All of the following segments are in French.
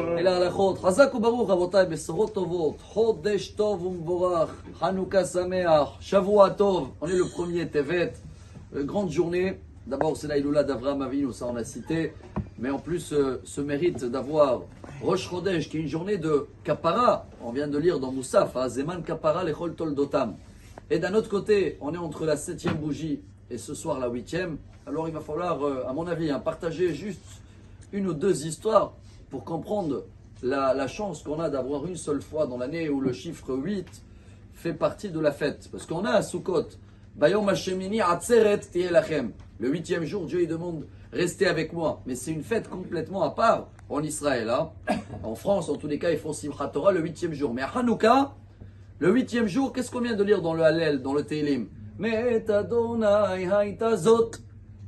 אלה ההלכות. חזק וברוך רבותיי, בשורות טובות, חודש טוב ומבורך, חנוכה שמח, שבוע טוב. On est le premier Tevet, grande journée. D'abord c'est la Iloula d'Avraham Avinu, ça on a cité, mais en plus ce mérite d'avoir Rosh Chodesh, qui est une journée de Kapara. On vient de lire dans Moussaf, Zeman Kapara lechol toldotam. Et d'un autre côté, on est entre la 7e bougie et ce soir la 8e. Alors il va falloir, à mon avis, partager juste une ou deux histoires pour comprendre la chance qu'on a d'avoir une seule fois dans l'année où le chiffre 8 fait partie de la fête. Parce qu'on a à Sukkot, Bayom Hashemini Atzeret Tiye Lachem. Le 8e jour, Dieu il demande restez avec moi. Mais c'est une fête complètement à part en Israël. Hein. En France, en tous les cas, ils font Simchat Torah le 8e jour. Mais à Hanouka, le 8e jour, qu'est-ce qu'on vient de lire dans le Hallel, dans le Tehillim? Met Adonai haïta zot,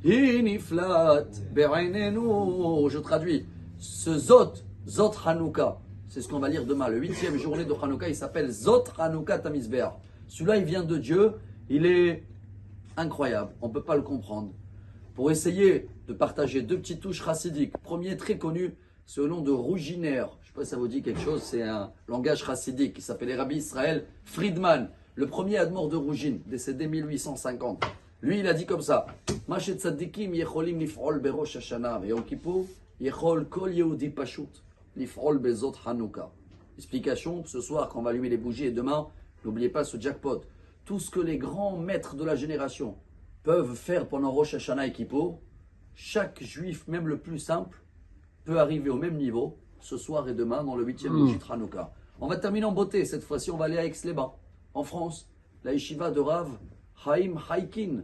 hi niflat be'einenu. Je traduis. Ce Zot, Zot Hanouka, c'est ce qu'on va lire demain. Le 8e journée de Hanouka, il s'appelle Zot Hanouka Tamizbeach. Celui-là, il vient de Dieu. Il est incroyable. On ne peut pas le comprendre. Pour essayer de partager deux petites touches chassidiques. Premier, très connu, c'est le nom de Rouginer. Je ne sais pas si ça vous dit quelque chose. C'est un langage chassidique qui s'appelait Rabbi Israël Friedman. Le premier admor de Rougine, décédé 1850. Lui, il a dit comme ça. Machet tzadikim yecholim nif'ol berosh hashana ve'yom kippur yechol kol yehudi pashut nif'ol bezot Hanouka. Explication, ce soir, quand on va allumer les bougies et demain, n'oubliez pas ce jackpot. Tout ce que les grands maîtres de la génération peuvent faire pendant Rosh Hashanah et Kippour, chaque juif, même le plus simple, peut arriver au même niveau ce soir et demain dans le 8e bougie de Hanouka. On va terminer en beauté. Cette fois-ci, on va aller à Aix-les-Bains, en France. La yeshiva de Rav Chaim Haikin,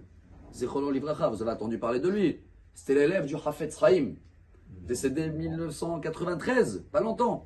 Zichrono Livracha, vous avez entendu parler de lui. C'était l'élève du Hafetz Chaim, décédé en 1993, pas longtemps.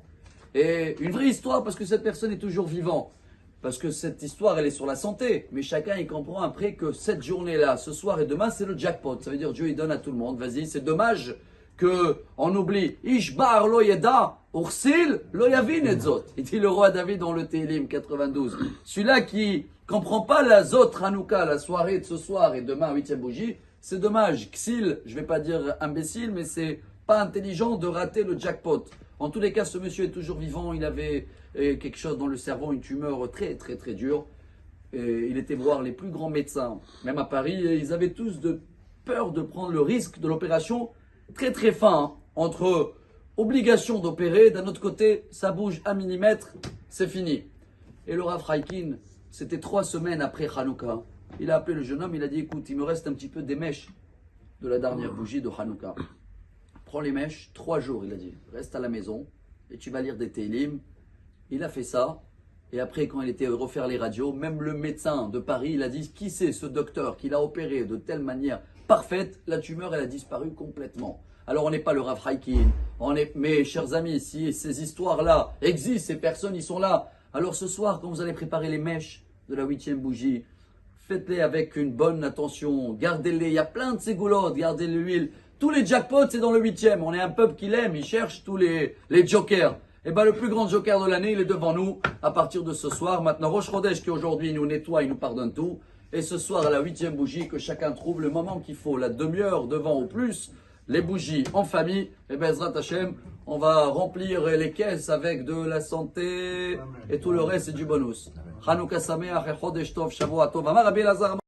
Et une vraie histoire parce que cette personne est toujours vivante. Parce que cette histoire, elle est sur la santé. Mais chacun, il comprend après que cette journée-là, ce soir et demain, c'est le jackpot. Ça veut dire Dieu, il donne à tout le monde. Vas-y, c'est dommage qu'on oublie. Ishbar lo yeda, ursil lo yavin et zot. Il dit le roi David dans le Tehillim 92. Celui-là qui comprend pas la zot Hanouka, la soirée de ce soir et demain, 8e bougie, c'est dommage. Xil, je vais pas dire imbécile, mais c'est pas intelligent de rater le jackpot. En tous les cas, ce monsieur est toujours vivant. Il avait quelque chose dans le cerveau, une tumeur très très très dure. Et il était voir les plus grands médecins, même à Paris, et ils avaient tous peur de prendre le risque de l'opération très très fin, hein, entre obligation d'opérer, d'un autre côté, ça bouge 1 millimètre, c'est fini. Et le Rav Haikin, c'était 3 semaines après Hanouka. Il a appelé le jeune homme, il a dit écoute, il me reste un petit peu des mèches de la dernière bougie de Hanouka. Prends les mèches, 3 jours, il a dit. Reste à la maison et tu vas lire des Tehillim. Il a fait ça. Et après, quand il était refaire les radios, même le médecin de Paris, il a dit qui c'est ce docteur qui l'a opéré de telle manière parfaite, la tumeur, elle a disparu complètement. Alors, on n'est pas le Rav Haikin. Mais, chers amis, si ces histoires-là existent, ces personnes, ils sont là. Alors, ce soir, quand vous allez préparer les mèches de la 8e bougie, faites-les avec une bonne attention. Gardez-les. Il y a plein de ségoulottes. Gardez l'huile. Tous les jackpots, c'est dans le 8e. On est un peuple qui l'aime, il cherche tous les jokers. Et bien, le plus grand joker de l'année, il est devant nous à partir de ce soir. Maintenant, Rosh Chodesh qui aujourd'hui nous nettoie, il nous pardonne tout. Et ce soir, à la 8e bougie, que chacun trouve le moment qu'il faut, la demi-heure devant ou plus, les bougies en famille. Et bien, Ezrat Hashem, on va remplir les caisses avec de la santé et tout le reste, c'est du bonus. Hanouka Sameach et Chodesh Tov, Shavua Tov. Amar Rabbi Elazar